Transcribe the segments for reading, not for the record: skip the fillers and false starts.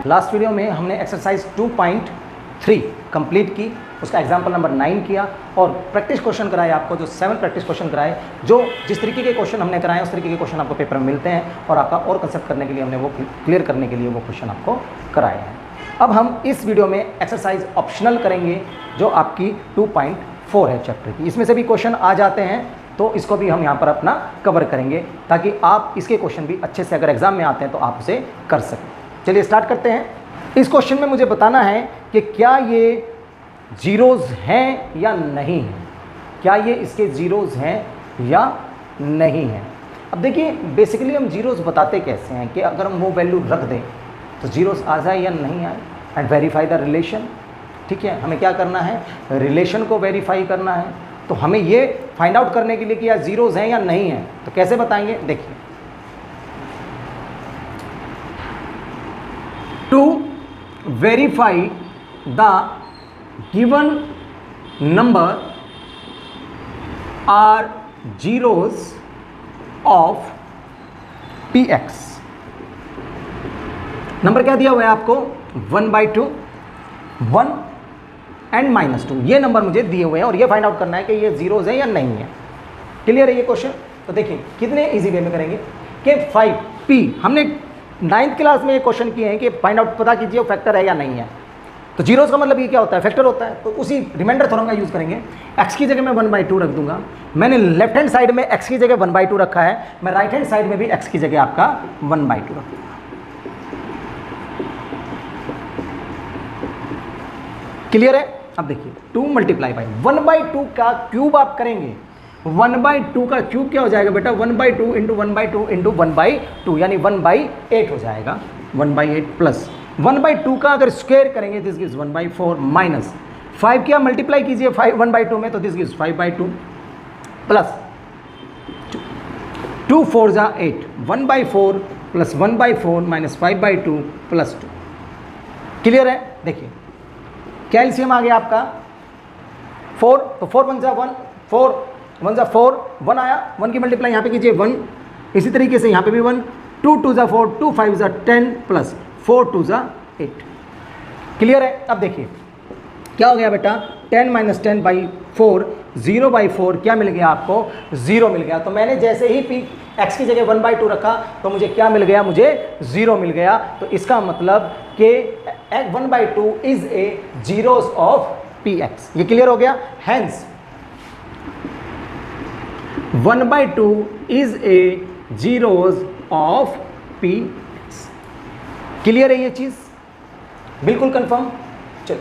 Last video में हमने exercise 2.3 complete की, उसका एग्जाम्पल नंबर 9 किया और प्रैक्टिस क्वेश्चन कराए आपको, जो 7 प्रैक्टिस क्वेश्चन कराए, जो जिस तरीके के क्वेश्चन हमने कराए उस तरीके के क्वेश्चन आपको पेपर में मिलते हैं और आपका और कंसेप्ट करने के लिए हमने वो क्लियर करने के लिए वो क्वेश्चन आपको कराए हैं। अब हम इस वीडियो में एक्सरसाइज ऑप्शनल करेंगे जो आपकी 2.4 है चैप्टर की। इसमें से भी क्वेश्चन आ जाते हैं तो इसको भी हम यहाँ पर अपना कवर करेंगे ताकि आप इसके क्वेश्चन भी अच्छे से अगर एग्जाम में आते हैं तो आप उसे कर सकें। चलिए स्टार्ट करते हैं। इस क्वेश्चन में मुझे बताना है कि क्या ये जीरोज़ हैं या नहीं हैं, क्या ये इसके ज़ीरोज़ हैं या नहीं हैं। अब देखिए बेसिकली हम जीरोज़ बताते कैसे हैं कि अगर हम वो वैल्यू रख दें तो जीरोज़ आ जाए या नहीं आए, एंड वेरीफाई द रिलेशन। ठीक है, हमें क्या करना है, रिलेशन को वेरीफाई करना है। तो हमें ये फाइंड आउट करने के लिए कि यार जीरोज़ हैं या नहीं हैं, तो कैसे बताएंगे, देखिए। To verify the given number are zeros of p x. Number क्या दिया हुआ है आपको, 1/2, 1 एंड -2, ये नंबर मुझे दिए हुए हैं और ये फाइंड आउट करना है कि ये जीरोज़ है या नहीं है। क्लियर है ये क्वेश्चन। तो देखिए कितने इजी वे में करेंगे कि 5p, हमने 9th क्लास में ये क्वेश्चन किए हैं कि फाइंड आउट पता कीजिए फैक्टर है या नहीं है। तो जीरोज़ का मतलब ये क्या होता है, फैक्टर होता है। तो उसी रिमाइंडर थ्योरम का यूज़ करेंगे। x की जगह मैं 1/2 रख दूंगा। मैंने लेफ्ट हैंड साइड में x की जगह 1/2 रखा है, मैं राइट हैंड साइड में भी x की जगह आपका 1/2 रख दूंगा। क्लियर है। अब देखिए 2 मल्टीप्लाई बाई 1/2 का क्यूब आप करेंगे। 1/2 का क्यूब क्या हो जाएगा बेटा, 1/2 इंटू 1/2 इंटू 1/2 यानी 1/8 हो जाएगा। 1/8 प्लस 1/2 का अगर स्क्वायर करेंगे दिस गिव्स 1/4 माइनस 5 क्या मल्टीप्लाई कीजिए 1/2 में तो दिस गिव्स 5/2 प्लस 2 4 जा 8, 1/4 प्लस 1/4 माइनस 5/2 प्लस 2। क्लियर है। देखिए क्या एलसीएम आ गया आपका 4, तो 4 1 जा 1, 4 1 जा 4, 1 आया, 1 की मल्टीप्लाई यहाँ पे कीजिए 1, इसी तरीके से यहाँ पे भी 1, 2 2 जा 4, 2 5 जा 10 प्लस 4 2 जा 8। क्लियर है। अब देखिए क्या हो गया बेटा, 10 - 10/4, 0/4 क्या मिल गया आपको, 0 मिल गया। तो मैंने जैसे ही पी x की जगह 1/2 रखा तो मुझे क्या मिल गया, मुझे 0 मिल गया। तो इसका मतलब कि 1/2 is a zeros of px। ये क्लियर हो गया। Hence 1/2 is a zeros of px। Clear है ये चीज, बिल्कुल कंफर्म। चलो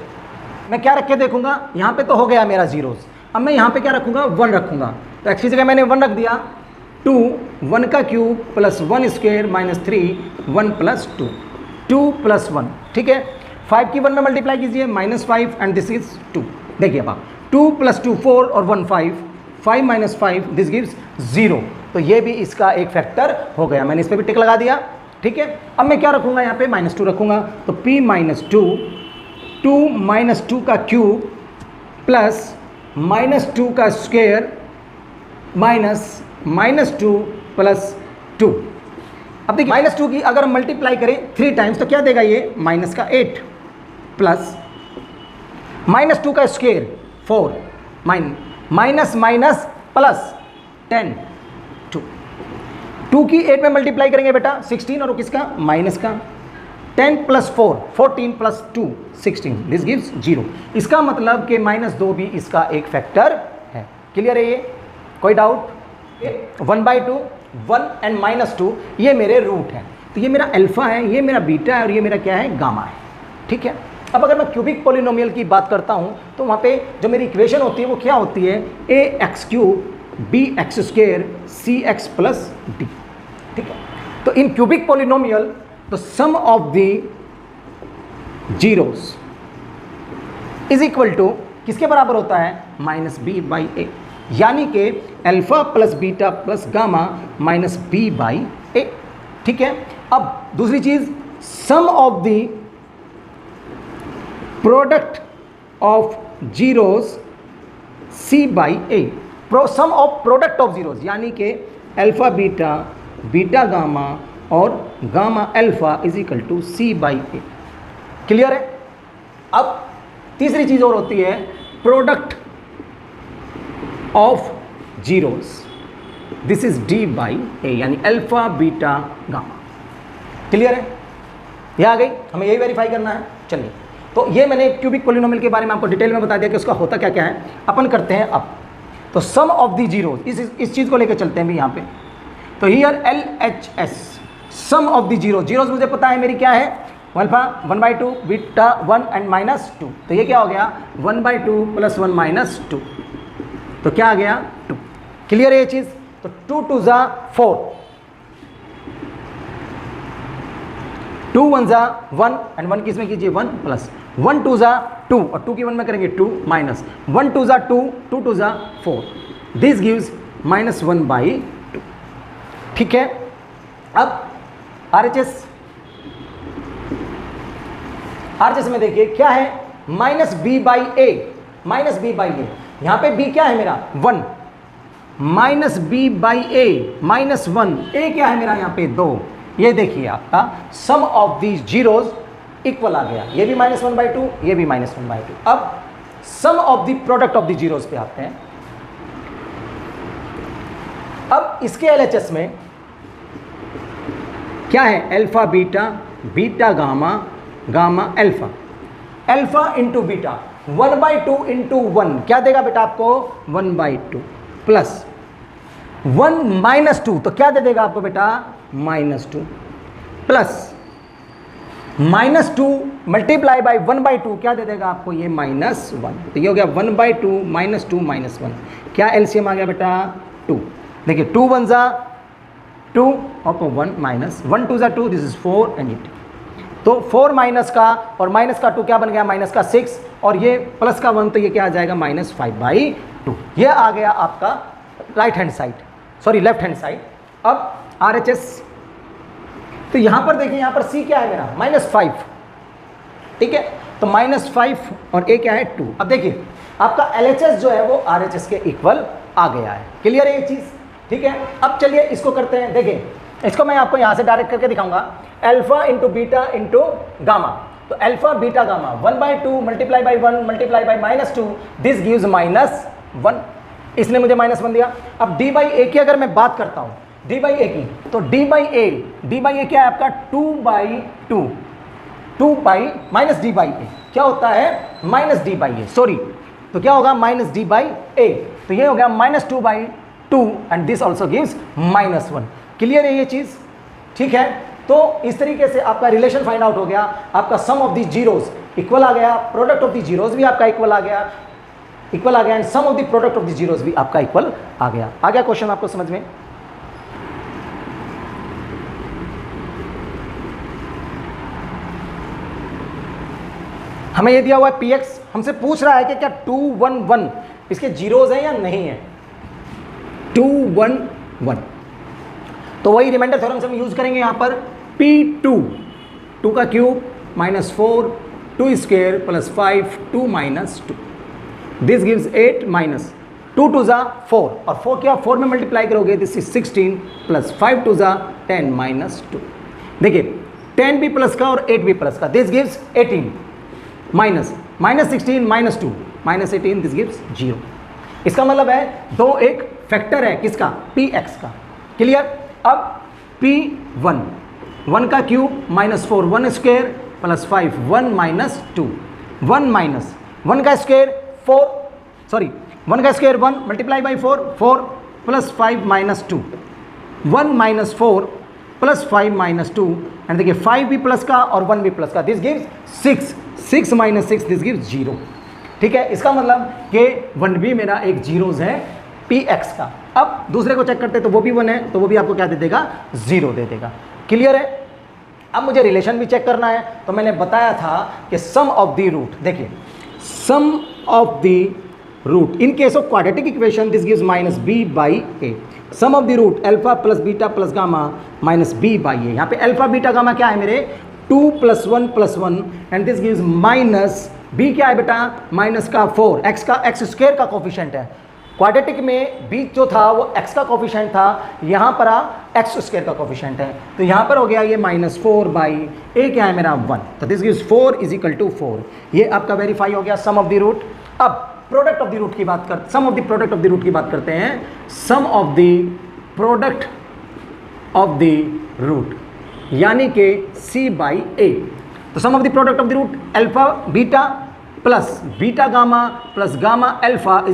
मैं क्या रख के देखूंगा, यहां पे तो हो गया मेरा जीरोस। अब मैं यहां पे क्या रखूंगा, 1 रखूंगा। तो x की जगह मैंने 1 रख दिया। 2 1 का cube plus 1 square minus 3 1 plus 2 2 plus 1। ठीक है, 5 की 1 में मल्टीप्लाई कीजिए -5 एंड दिस इज 2। देखिए आप 2 + 2 4 और 1 5, 5 - 5 दिस गिव्स 0। तो ये भी इसका एक फैक्टर हो गया। मैंने इस पर भी टिक लगा दिया। ठीक है, अब मैं क्या रखूंगा, यहाँ पे -2 रखूंगा। तो p - 2, 2 - 2 का क्यूब प्लस -2 का स्क्वायर माइनस -2 प्लस 2। अब देखिए -2 की अगर मल्टीप्लाई करें 3 टाइम्स तो क्या देगा ये, माइनस का 8 प्लस -2 का स्क्वायर 4 माइनस माइनस प्लस 10 2 की 8 में मल्टीप्लाई करेंगे बेटा 16 और किसका, माइनस का 10 + 4 14 प्लस 2 16 दिस गिव्स 0। इसका मतलब कि -2 भी इसका एक फैक्टर है। क्लियर है ये, कोई डाउट। 1/2 1 एंड -2 ये मेरे रूट हैं। तो ये मेरा अल्फा है, ये मेरा बीटा है और ये मेरा क्या है, गामा है। ठीक है। अब अगर मैं क्यूबिक पॉलिनोमियल की बात करता हूँ तो वहाँ पे जो मेरी इक्वेशन होती है वो क्या होती है, ax³ bx² cx + d। ठीक है, तो in cubic polynomial the sum of the zeros is equal to किसके बराबर होता है, -b/a, यानी कि alpha plus beta plus gamma -b/a। ठीक है। अब दूसरी चीज, sum of the product of zeros c/a, sum of product of zeros यानी कि अल्फा बीटा, बीटा गामा और gamma alpha is equal to c/a। Clear है? अब तीसरी चीज और होती है product of zeros, this is D by ए, यानी अल्फा बीटा गामा। क्लियर है? ये आ गई, हमें यही वेरीफाई करना है। चलिए, तो ये मैंने क्यूबिक पोलिनोमियल के बारे में आपको डिटेल में बता दिया कि उसका होता क्या क्या है। अपन करते हैं अब, तो सम ऑफ दी जीरोस, इस चीज को लेकर चलते हैं भी यहाँ पे। तो here LHS, sum of the zeros मुझे पता है मेरी क्या है, अल्फा 1/2 बीटा 1 एंड -2। तो ये क्या हो गया 1/2 + 1 - 2, तो क्या आ गया 2। क्लियर है ये चीज? तो 2 2 ज़ा 4, 2 1 ज़ा 1 एंड 1 किस में कीजिए 1 प्लस 1 2 ज़ा 2 और 2 की 1 में करेंगे 2 माइनस 1 2 ज़ा 2, 2 2 ज़ा 4, दिस गिव्स -1/2। ठीक है? अब RHS में देखिए क्या है -b/a, -b/a, यहां पे b क्या है मेरा 1, -b/a -1, a क्या है मेरा यहाँ पे 2। ये देखिए आपका sum of the zeros equal आ गया, ये भी -1/2, ये भी -1/2। अब sum of the product of the zeros पे आते हैं। अब इसके LHS में क्या है alpha beta, beta gamma, gamma alpha, alpha into beta 1/2 into 1 क्या देगा बेटा आपको 1/2 प्लस 1 - 2, तो क्या दे देगा आपको बेटा -2 प्लस -2 मल्टीप्लाई बाई 1/2 क्या दे देगा आपको ये -1। तो ये हो गया 1/2 -2 -1, क्या एलसीएम आ गया बेटा 2। देखिए 2 1 ज़ा 2 और 1 माइनस 1 2 ज़ा 2, दिस इज 4 एंड 8। तो 4 माइनस का और माइनस का 2 क्या बन गया -6, और ये प्लस का 1 तो ये क्या आ जाएगा -5/2। ये आ गया आपका right hand side, sorry left hand side. अब RHS, तो यहां पर देखिए यहां पर C क्या है मेरा -5, ठीक है, तो -5 और A क्या है 2। अब देखिए आपका LHS जो है वो RHS के इक्वल आ गया है। क्लियर है ये चीज? ठीक है, अब चलिए इसको करते हैं। देखिए इसको मैं आपको यहां से डायरेक्ट करके दिखाऊंगा, alpha into beta into gamma. तो alpha beta gamma 1/2 multiply by 1 multiply by -2, this gives -1। इसने मुझे -1 दिया। अब d/a की अगर मैं बात करता हूं, d/a की, तो d/a क्या है आपका 2/2, 2 माइनस d/a क्या होता है -d/a, सॉरी, तो क्या होगा -d/a, तो ये हो गया -2/2 and this also gives -1। Clear है ये चीज? ठीक है, तो इस तरीके से आपका रिलेशन फाइंड आउट हो गया। आपका sum of the zeros equal आ गया, प्रोडक्ट ऑफ दी जीरोस भी आपका इक्वल आ गया and sum of the product of the zeros भी आपका इक्वल आ गया क्वेश्चन आपको समझ में? हमें ये दिया हुआ है px, हमसे पूछ रहा है कि क्या 2 1 1 इसके जीरोस हैं या नहीं है। 2 1 1, तो वही रिमाइंडर थ्योरम से हम यूज करेंगे यहां पर P2, 2 का cube -4, 2 square plus 5, 2 -2, this gives 8 minus 2 2 ज़ा 4, और 4 क्या 4 में मल्टीप्लाई करोगे, दिस इज 16 प्लस 5 2 ज़ा 10 -2। देखिए 10 भी प्लस का और 8 भी प्लस का, this gives 18 minus -16 -2 -18, this gives 0। इसका मतलब है 2 एक फैक्टर है किसका px का। क्लियर? अब P1, 1 का क्यूब -4, 1 स्क्वायर प्लस 5, 1 -2, 1 माइनस 1 का स्क्वायर 4, सॉरी 1 का square 1 multiply by 4, 4 plus 5 -2, 1 minus 4 plus 5 -2, and देखिए 5 भी प्लस का और 1 भी प्लस का, दिस गिव्स 6, 6 - 6, दिस गिव्स 0। ठीक है, इसका मतलब कि 1 भी मेरा एक जीरोस है px का। अब दूसरे को चेक करते हैं, तो वो भी 1 है, तो वो भी आपको क्या दे देगा 0 दे देगा। क्लियर है? अब मुझे रिलेशन भी चेक करना है, तो मैंने बताया था कि सम ऑफ द रूट, देखिए sum of the root in case of quadratic equation this gives -b/a, sum of the root alpha plus beta plus gamma -b/a। यहाँ पे अल्फा बीटा गामा क्या है मेरे 2 + 1 + 1 एंड दिस गिव्स -b क्या है बेटा -4, x का x स्क्वायर का कोफिशिएंट है, क्वाड्रेटिक में बीच जो था वो x का कोफिशिएंट था, यहाँ पर एक्स स्क्वायर का कोफिशिएंट है, तो यहाँ पर हो गया ये -4/a क्या है मेरा 1, तो दिस गिव्स 4 = 4। ये आपका वेरीफाई हो गया सम ऑफ द रूट। अब प्रोडक्ट ऑफ द रूट की बात कर sum of the product of the root की बात करते हैं। Sum of the product of the root यानी कि c/a। तो sum of the product of the root alpha beta plus beta gamma plus gamma alpha =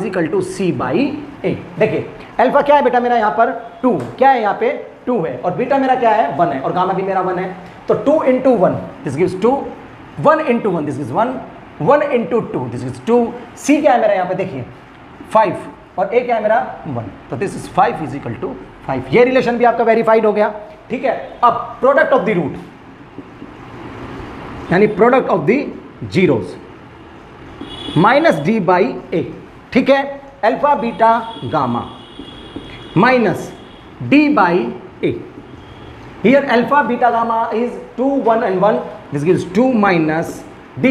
c/a। देखिए alpha क्या है बेटा मेरा यहाँ पर 2, क्या है यहाँ पे 2 है, और बीटा मेरा क्या है 1 है, और गामा भी मेरा 1 है, तो 2 × 1 this gives 2, 1 × 1 this gives 1, 1 × 2 this gives 2, c क्या है मेरा यहाँ पे देखिए 5 और a क्या है मेरा 1, तो दिस इज 5 = 5। ये रिलेशन भी आपका वेरीफाइड हो गया। ठीक है, अब प्रोडक्ट ऑफ द रूट यानी product of the zeros -d/a। ठीक है, alpha beta gamma -d/a। Here alpha beta gamma is 2, 1 and 1, this gives 2 - d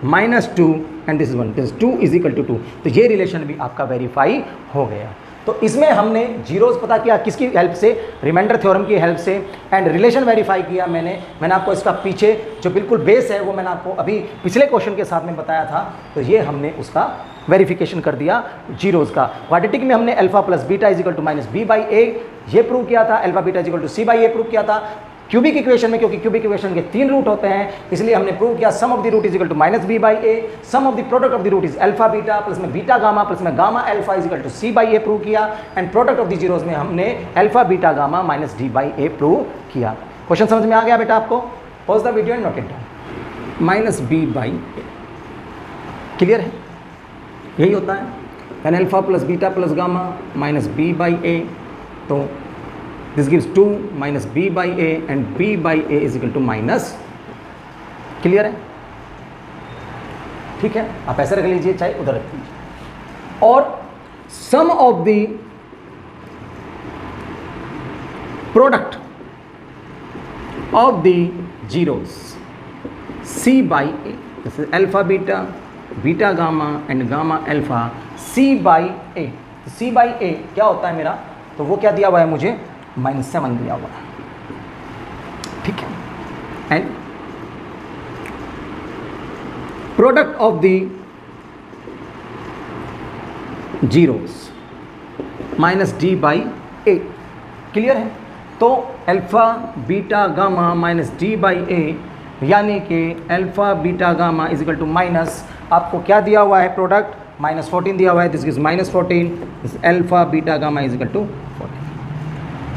-2 and this is 1, this 2 = 2। तो ये रिलेशन भी आपका वेरीफाई हो गया। तो इसमें हमने जीरोस पता किया किसकी हेल्प से, रिमाइंडर थ्योरम की हेल्प से, एंड रिलेशन वेरीफाई किया मैंने आपको इसका पीछे जो बिल्कुल बेस है वो मैंने आपको अभी पिछले क्वेश्चन के साथ में बताया था, तो ये हमने उसका वेरिफिकेशन कर दिया जीरोस का। क्वाड्रेटिक में हमने अल्फा प्लस बीटा = -b/a ये प्रूव किया था, अल्फा बीटा = c/a प्रूव किया था। क्यूबिक इक्वेशन में क्योंकि क्यूबिक इक्वेशन के 3 रूट होते हैं इसलिए हमने प्रूव किया sum of the root = -b/a, sum of the product of the root is alpha beta plus में बीटा गामा प्लस में गामा अल्फा = c/a प्रूव किया, and product of the zeros में हमने alpha beta gamma -d/a prove किया। Question समझ में आ गया बेटा आपको? Pause the video and note it down. -b/a clear है? यही होता है and alpha plus beta plus gamma -b/a, तो this gives 2 - b/a and b/a = clear है? ठीक है, आप ऐसे रख लीजिए चाहे उधर रख लीजिए। और sum of the product of the zeros c/a, this is alpha beta beta gamma and gamma alpha c/a। c/a क्या होता है मेरा, तो वो क्या दिया हुआ है मुझे -7 दिया हुआ है। ठीक है, and product of the zeros -d/a clear है। तो अल्फा बीटा गामा -d/a यानी कि अल्फा बीटा गामा = आपको क्या दिया हुआ है प्रोडक्ट -14 दिया हुआ है, this is -14, this alpha beta gamma = 14।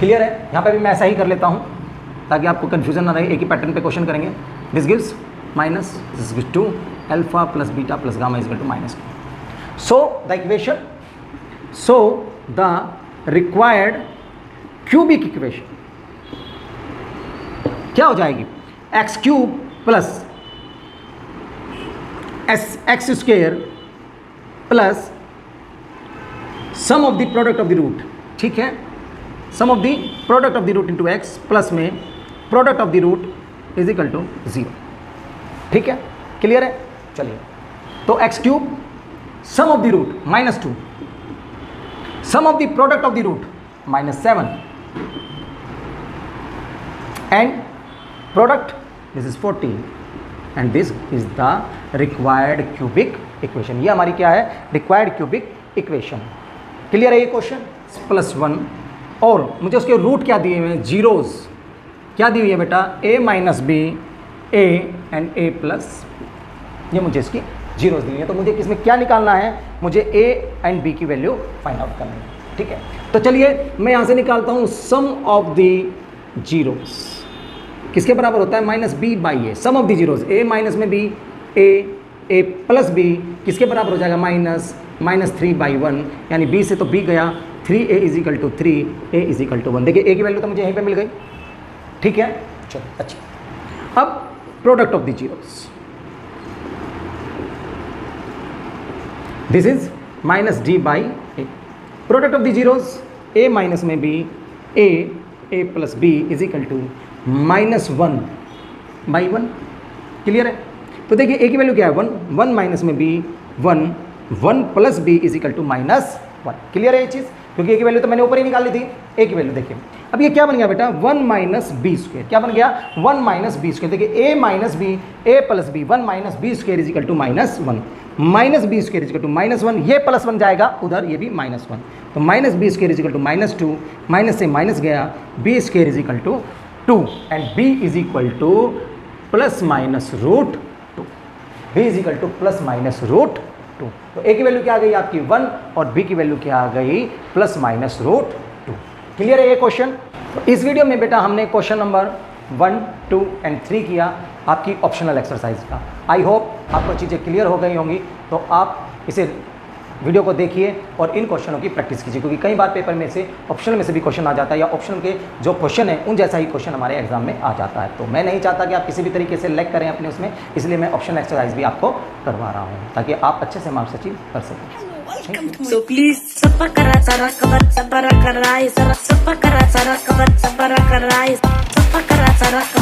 Clear है? यहाँ पे भी मैं ऐसा ही कर लेता हूँ ताकि आपको कन्फ्यूजन ना रहे, एक ही पैटर्न पे क्वेश्चन करेंगे। This gives this gives 2 alpha plus beta plus gamma = -2। So the equation, so the required cubic equation क्या हो जाएगी, x³ plus x² plus sum of the product of the root. ठीक है, sum of the product of the root into x plus में product of the root = 0। ठीक है, clear है? चलिए, तो x³ some of the root -2, sum of the product of the root -7 and product this is 14 and this is the required cubic equation. ये हमारी क्या है, रिक्वायर्ड क्यूबिक इक्वेशन। क्लियर है ये क्वेश्चन? +1 और मुझे उसके रूट क्या दिए हुए हैं, जीरोस क्या दी हुई है बेटा, a - b a and a plus, ये मुझे इसकी जीरोस दी हुई है। तो मुझे इसमें क्या निकालना है, मुझे a एंड b की वैल्यू फाइंड आउट करनी है। ठीक है, तो चलिए मैं यहाँ से निकालता हूँ सम ऑफ द जीरोस किसके बराबर होता है, -b/a, sum of the zeros a में b a प्लस b किसके बराबर हो जाएगा, -3/1, यानी b से तो b गया, 3a = 3 a = 1। देखिए a की वैल्यू तो मुझे यहीं पे मिल गई। ठीक है, चलो अच्छा, अब product of the zeros, this is -d/a, product of the zeros a minus में b a plus b = -1/1। Clear है? तो देखिए a की वैल्यू क्या है, 1 माइनस में b 1 1 प्लस b = -1। 1। क्लियर है ये चीज़, क्योंकि ए की वैल्यू तो मैंने ऊपर ही निकाली थी। ए की वैल्यू देखिए, अब ये क्या बन गया बेटा 1 माइनस बी स्क्वायर। क्या बन गया 1 माइनस बी स्क्वायर। देखिए a minus b, a plus b, 1 minus b square is equal to -1, minus b square is equal to -1, ये +1 जाएगा उधर, ये भी -1, तो minus b square is equal to -2, minus से माइनस गया, b square is equal to 2 and b is equal to ±√2, b is equal to ±√2। तो ए की वैल्यू क्या आ गई आपकी 1 और बी की वैल्यू क्या आ गई ±√2। क्लियर है ये क्वेश्चन। तो इस वीडियो में बेटा हमने क्वेश्चन नंबर 1, 2 एंड 3 किया आपकी ऑप्शनल एक्सरसाइज का। आई होप आपको चीज़ें क्लियर हो गई होंगी, तो आप इसे वीडियो को देखिए और इन क्वेश्चनों की प्रैक्टिस कीजिए, क्योंकि कई बार पेपर में से ऑप्शनल में से भी क्वेश्चन आ जाता है, या ऑप्शनल के जो क्वेश्चन है उन जैसा ही क्वेश्चन हमारे एग्जाम में आ जाता है। तो मैं नहीं चाहता कि आप किसी भी तरीके से लैग करें अपने उसमें, इसलिए मैं ऑप्शनल एक्सरसाइज भी आपको करवा रहा हूँ, ताकि आप अच्छे से मार्क्स अचीव कर सकें। So please sapakara sarakabat sabarakarai sarakabat sabarakarai sapakara sarakabat